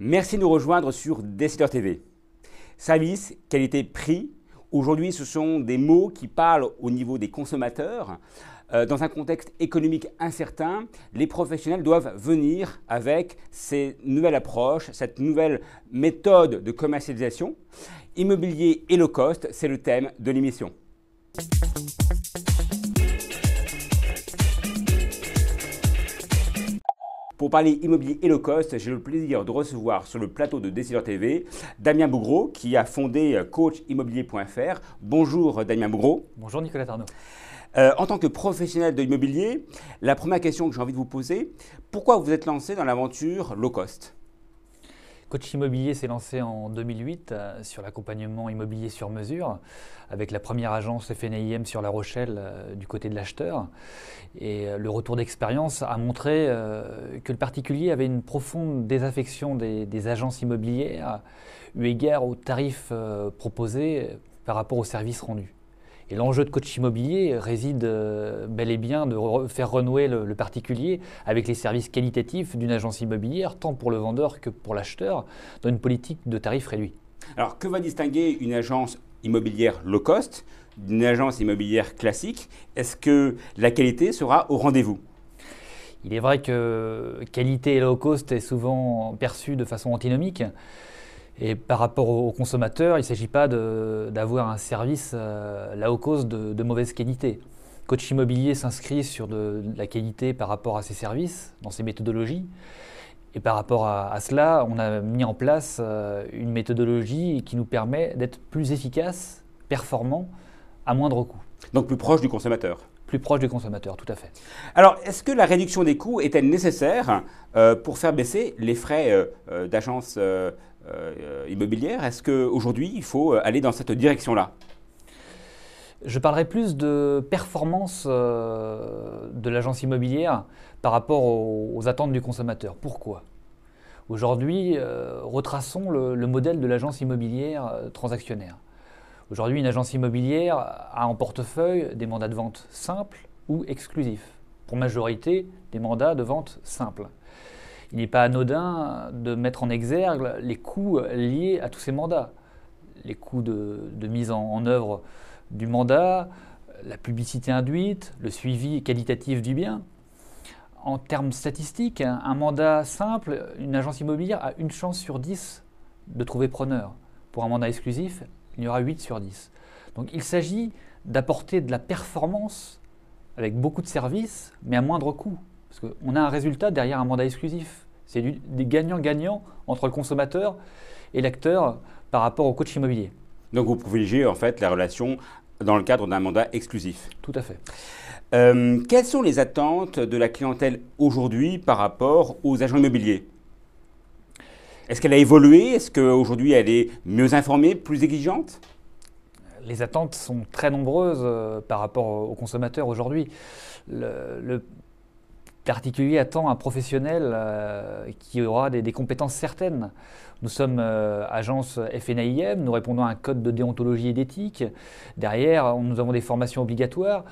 Merci de nous rejoindre sur Décideur TV. Service, qualité, prix. Aujourd'hui, ce sont des mots qui parlent au niveau des consommateurs. Dans un contexte économique incertain, les professionnels doivent venir avec ces nouvelles approches, cette nouvelle méthode de commercialisation. Immobilier et low cost, c'est le thème de l'émission. Pour parler immobilier et low cost, j'ai le plaisir de recevoir sur le plateau de Décideur TV Damien Bougreau qui a fondé coachimmobilier.fr. Bonjour Damien Bougreau. Bonjour Nicolas Tarnot. En tant que professionnel de l'immobilier, la première question que j'ai envie de vous poser, pourquoi vous êtes lancé dans l'aventure low cost ? Coach Immobilier s'est lancé en 2008 sur l'accompagnement immobilier sur mesure avec la première agence FNAIM sur La Rochelle du côté de l'acheteur. Et le retour d'expérience a montré que le particulier avait une profonde désaffection des agences immobilières eu égard aux tarifs proposés par rapport aux services rendus. Et l'enjeu de coach immobilier réside bel et bien de faire renouer le particulier avec les services qualitatifs d'une agence immobilière, tant pour le vendeur que pour l'acheteur, dans une politique de tarifs réduits. Alors, que va distinguer une agence immobilière low cost d'une agence immobilière classique ? Est-ce que la qualité sera au rendez-vous ? Il est vrai que qualité et low cost est souvent perçue de façon antinomique. Et par rapport aux consommateurs, il ne s'agit pas d'avoir un service là au cause de mauvaise qualité. Coach Immobilier s'inscrit sur de la qualité par rapport à ses services, dans ses méthodologies. Et par rapport à cela, on a mis en place une méthodologie qui nous permet d'être plus efficace, performant, à moindre coût. Donc plus proche du consommateur ? Plus proche du consommateur, tout à fait. Alors, est-ce que la réduction des coûts est-elle nécessaire pour faire baisser les frais d'agence immobilière ? Est-ce qu'aujourd'hui, il faut aller dans cette direction-là ? Je parlerai plus de performance de l'agence immobilière par rapport aux attentes du consommateur. Pourquoi ? Aujourd'hui, retraçons le modèle de l'agence immobilière transactionnaire. Aujourd'hui, une agence immobilière a en portefeuille des mandats de vente simples ou exclusifs. Pour majorité, des mandats de vente simples. Il n'est pas anodin de mettre en exergue les coûts liés à tous ces mandats. Les coûts de mise en œuvre du mandat, la publicité induite, le suivi qualitatif du bien. En termes statistiques, un mandat simple, une agence immobilière a une chance sur 10 de trouver preneur. Pour un mandat exclusif, il y aura 8 sur 10. Donc il s'agit d'apporter de la performance avec beaucoup de services, mais à moindre coût. Parce qu'on a un résultat derrière un mandat exclusif. C'est des gagnants-gagnants entre le consommateur et l'acteur par rapport au coach immobilier. Donc vous privilégiez en fait la relation dans le cadre d'un mandat exclusif. Tout à fait. Quelles sont les attentes de la clientèle aujourd'hui par rapport aux agents immobiliers ? Est-ce qu'elle a évolué ? Est-ce qu'aujourd'hui elle est mieux informée, plus exigeante ? Les attentes sont très nombreuses par rapport aux consommateurs aujourd'hui. Le particulier attend un professionnel qui aura des compétences certaines. Nous sommes agence FNAIM, nous répondons à un code de déontologie et d'éthique. Derrière, nous avons des formations obligatoires.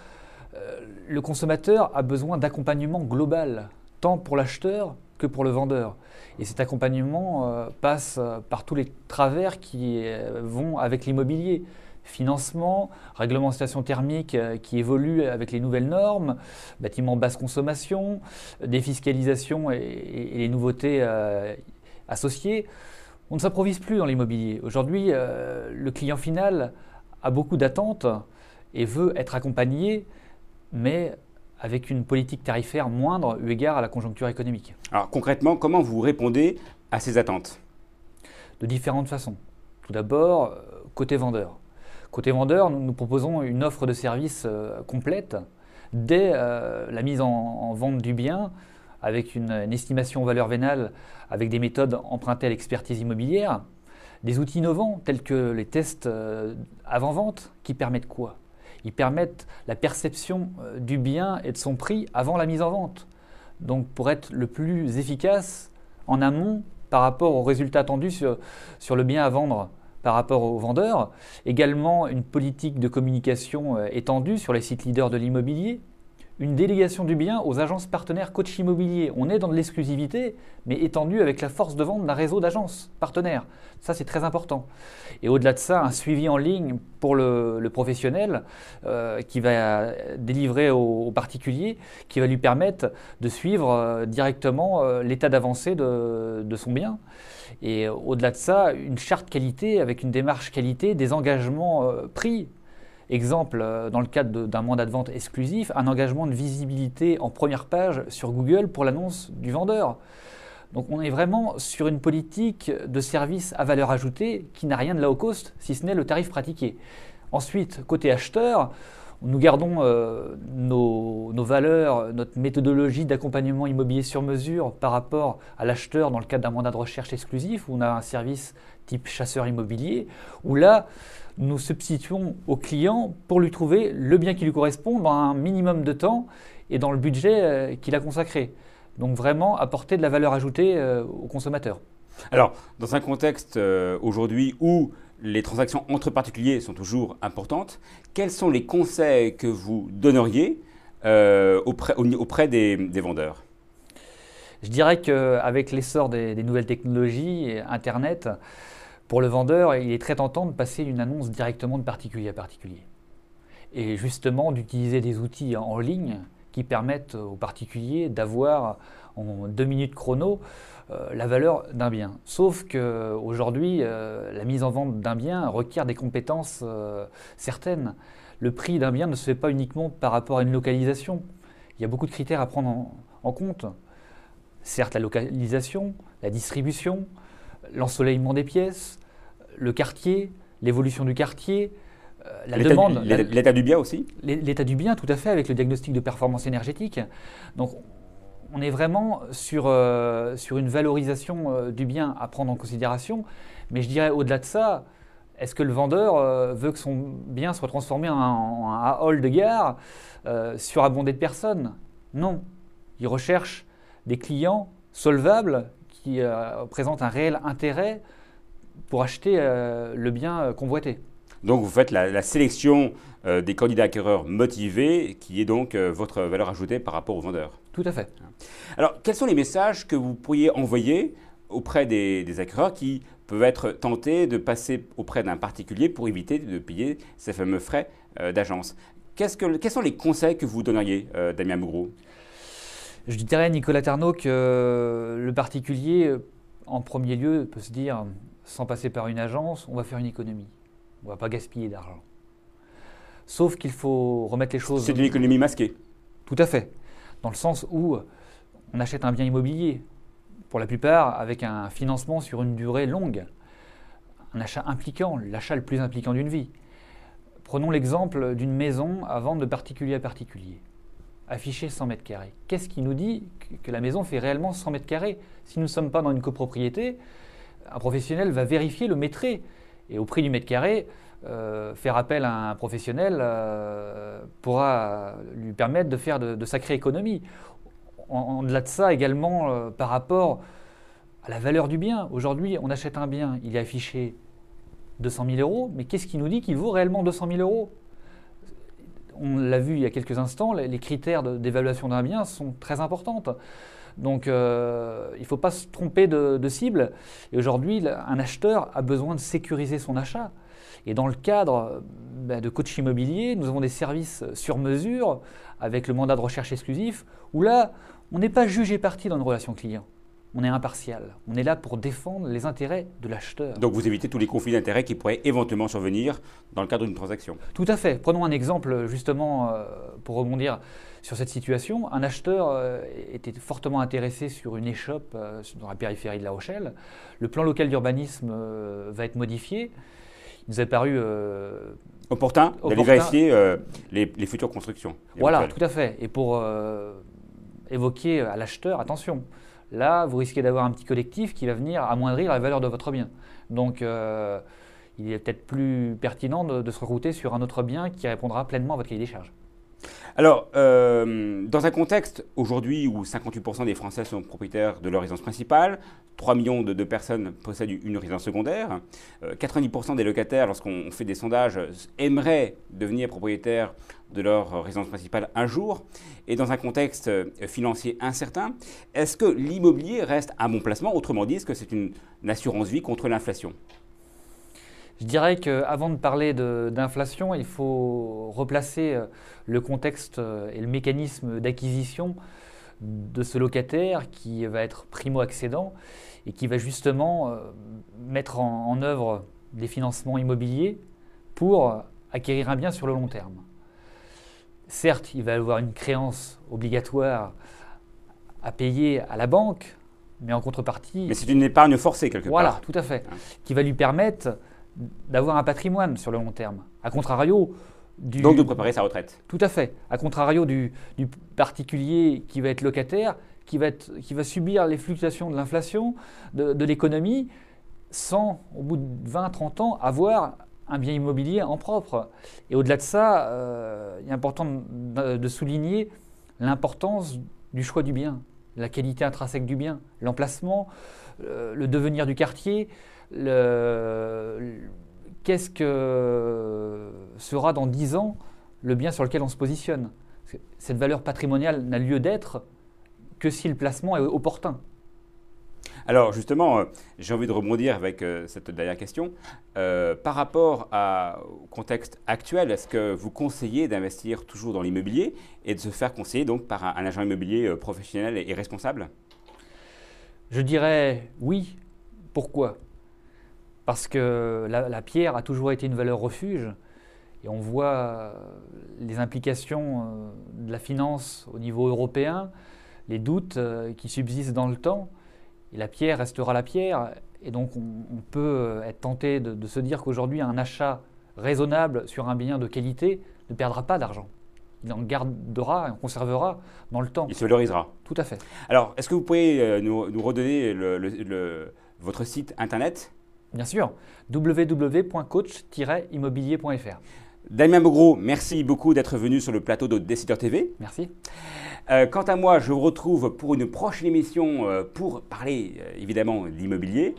Le consommateur a besoin d'accompagnement global, tant pour l'acheteur que pour le vendeur. Et cet accompagnement passe par tous les travers qui vont avec l'immobilier. Financement, réglementation thermique qui évolue avec les nouvelles normes, bâtiments basse consommation, défiscalisation et les nouveautés associées. On ne s'improvise plus dans l'immobilier. Aujourd'hui, le client final a beaucoup d'attentes et veut être accompagné, mais avec une politique tarifaire moindre eu égard à la conjoncture économique. Alors concrètement, comment vous répondez à ces attentes ? De différentes façons. Tout d'abord, côté vendeur. Côté vendeur, nous proposons une offre de services complète dès la mise en vente du bien avec une estimation valeur vénale avec des méthodes empruntées à l'expertise immobilière, des outils innovants tels que les tests avant-vente qui permettent quoi ? Ils permettent la perception du bien et de son prix avant la mise en vente. Donc pour être le plus efficace en amont par rapport aux résultats attendus sur le bien à vendre par rapport aux vendeurs. Également une politique de communication étendue sur les sites leaders de l'immobilier, une délégation du bien aux agences partenaires coach immobilier. On est dans de l'exclusivité, mais étendue avec la force de vente d'un réseau d'agences partenaires. Ça, c'est très important. Et au-delà de ça, un suivi en ligne pour le professionnel qui va délivrer au particulier, qui va lui permettre de suivre directement l'état d'avancée de son bien. Et au-delà de ça, une charte qualité avec une démarche qualité, des engagements pris. Exemple, dans le cadre d'un mandat de vente exclusif, un engagement de visibilité en première page sur Google pour l'annonce du vendeur. Donc on est vraiment sur une politique de service à valeur ajoutée qui n'a rien de low cost, si ce n'est le tarif pratiqué. Ensuite, côté acheteur, nous gardons nos valeurs, notre méthodologie d'accompagnement immobilier sur mesure par rapport à l'acheteur dans le cadre d'un mandat de recherche exclusif où on a un service type chasseur immobilier, où là, nous substituons au client pour lui trouver le bien qui lui correspond dans un minimum de temps et dans le budget qu'il a consacré. Donc vraiment apporter de la valeur ajoutée au consommateur. Alors, dans un contexte aujourd'hui où les transactions entre particuliers sont toujours importantes, quels sont les conseils que vous donneriez auprès des vendeurs? Je dirais qu'avec l'essor des nouvelles technologies et Internet, pour le vendeur, il est très tentant de passer une annonce directement de particulier à particulier. Et justement d'utiliser des outils en ligne qui permettent aux particuliers d'avoir en 2 minutes chrono la valeur d'un bien. Sauf qu'aujourd'hui, la mise en vente d'un bien requiert des compétences certaines. Le prix d'un bien ne se fait pas uniquement par rapport à une localisation. Il y a beaucoup de critères à prendre en compte. Certes, la localisation, la distribution, l'ensoleillement des pièces, le quartier, l'évolution du quartier, la demande. L'état du bien aussi? L'état du bien, tout à fait, avec le diagnostic de performance énergétique. Donc, on est vraiment sur une valorisation du bien à prendre en considération. Mais je dirais au-delà de ça, est-ce que le vendeur veut que son bien soit transformé en un hall de gare surabondé de personnes? Non. Il recherche des clients solvables qui présentent un réel intérêt pour acheter le bien convoité. Donc vous faites la sélection des candidats acquéreurs motivés, qui est donc votre valeur ajoutée par rapport aux vendeurs. Tout à fait. Alors, quels sont les messages que vous pourriez envoyer auprès des acquéreurs qui peuvent être tentés de passer auprès d'un particulier pour éviter de payer ces fameux frais d'agence? Quels sont les conseils que vous donneriez, Damien Bougreau? Je dirais, Nicolas Tarnot, que le particulier, en premier lieu, peut se dire, sans passer par une agence, on va faire une économie. On ne va pas gaspiller d'argent. Sauf qu'il faut remettre les choses… C'est une économie masquée. Tout à fait. Dans le sens où on achète un bien immobilier, pour la plupart avec un financement sur une durée longue. Un achat impliquant, l'achat le plus impliquant d'une vie. Prenons l'exemple d'une maison à vendre de particulier à particulier. Affiché 100 mètres carrés. Qu'est-ce qui nous dit que la maison fait réellement 100 mètres carrés? Si nous ne sommes pas dans une copropriété, un professionnel va vérifier le métré. Et au prix du mètre carré, faire appel à un professionnel pourra lui permettre de faire de sacrées économies. En-delà de ça également, par rapport à la valeur du bien. Aujourd'hui, on achète un bien, il est affiché 200 000 euros, mais qu'est-ce qui nous dit qu'il vaut réellement 200 000 euros? On l'a vu il y a quelques instants, les critères d'évaluation d'un bien sont très importantes. Donc il ne faut pas se tromper de cible. Et aujourd'hui, un acheteur a besoin de sécuriser son achat. Et dans le cadre de coach immobilier, nous avons des services sur mesure avec le mandat de recherche exclusif où là, on n'est pas juge et partie dans une relation client. On est impartial. On est là pour défendre les intérêts de l'acheteur. Donc vous évitez tous les conflits d'intérêts qui pourraient éventuellement survenir dans le cadre d'une transaction. Tout à fait. Prenons un exemple justement pour rebondir sur cette situation. Un acheteur était fortement intéressé sur une échoppe dans la périphérie de La Rochelle. Le plan local d'urbanisme va être modifié. Il nous a paru opportun d'aller vérifier les futures constructions. Voilà, tout à fait. Et pour évoquer à l'acheteur, attention, là, vous risquez d'avoir un petit collectif qui va venir amoindrir la valeur de votre bien. Donc, il est peut-être plus pertinent de se rerouter sur un autre bien qui répondra pleinement à votre cahier des charges. Alors, dans un contexte aujourd'hui où 58% des Français sont propriétaires de leur résidence principale, 3 millions de personnes possèdent une résidence secondaire, 90% des locataires, lorsqu'on fait des sondages, aimeraient devenir propriétaires de leur résidence principale un jour, et dans un contexte financier incertain, est-ce que l'immobilier reste un bon placement? Autrement dit, est-ce que c'est une assurance vie contre l'inflation? Je dirais qu'avant de parler d'inflation, il faut replacer le contexte et le mécanisme d'acquisition de ce locataire qui va être primo-accédant et qui va justement mettre en œuvre des financements immobiliers pour acquérir un bien sur le long terme. Certes, il va avoir une créance obligatoire à payer à la banque, mais en contrepartie… Mais c'est une épargne forcée quelque part. Voilà, tout à fait, qui va lui permettre d'avoir un patrimoine sur le long terme. À contrario donc de préparer sa retraite. Tout à fait. À contrario du particulier qui va être locataire, qui va subir les fluctuations de l'inflation, de l'économie, sans, au bout de 20-30 ans, avoir un bien immobilier en propre. Et au-delà de ça, il est important de souligner l'importance du choix du bien, la qualité intrinsèque du bien, l'emplacement, le devenir du quartier, qu'est-ce que sera dans 10 ans le bien sur lequel on se positionne. Cette valeur patrimoniale n'a lieu d'être que si le placement est opportun. Alors justement, j'ai envie de rebondir avec cette dernière question. Par rapport au contexte actuel, est-ce que vous conseillez d'investir toujours dans l'immobilier et de se faire conseiller donc par un agent immobilier professionnel et responsable? Je dirais oui. Pourquoi? Parce que la pierre a toujours été une valeur refuge et on voit les implications de la finance au niveau européen, les doutes qui subsistent dans le temps, et la pierre restera la pierre. Et donc on peut être tenté de se dire qu'aujourd'hui un achat raisonnable sur un bien de qualité ne perdra pas d'argent. Il en gardera, en conservera dans le temps. Il se valorisera. Tout à fait. Alors, est-ce que vous pouvez nous redonner votre site internet? Bien sûr, www.coach-immobilier.fr. Damien Bogro, merci beaucoup d'être venu sur le plateau de Décideur TV. Merci. Quant à moi, je vous retrouve pour une prochaine émission pour parler évidemment d'immobilier.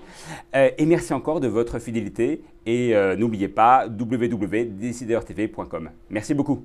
Et merci encore de votre fidélité. Et n'oubliez pas www.decideurtv.com. Merci beaucoup.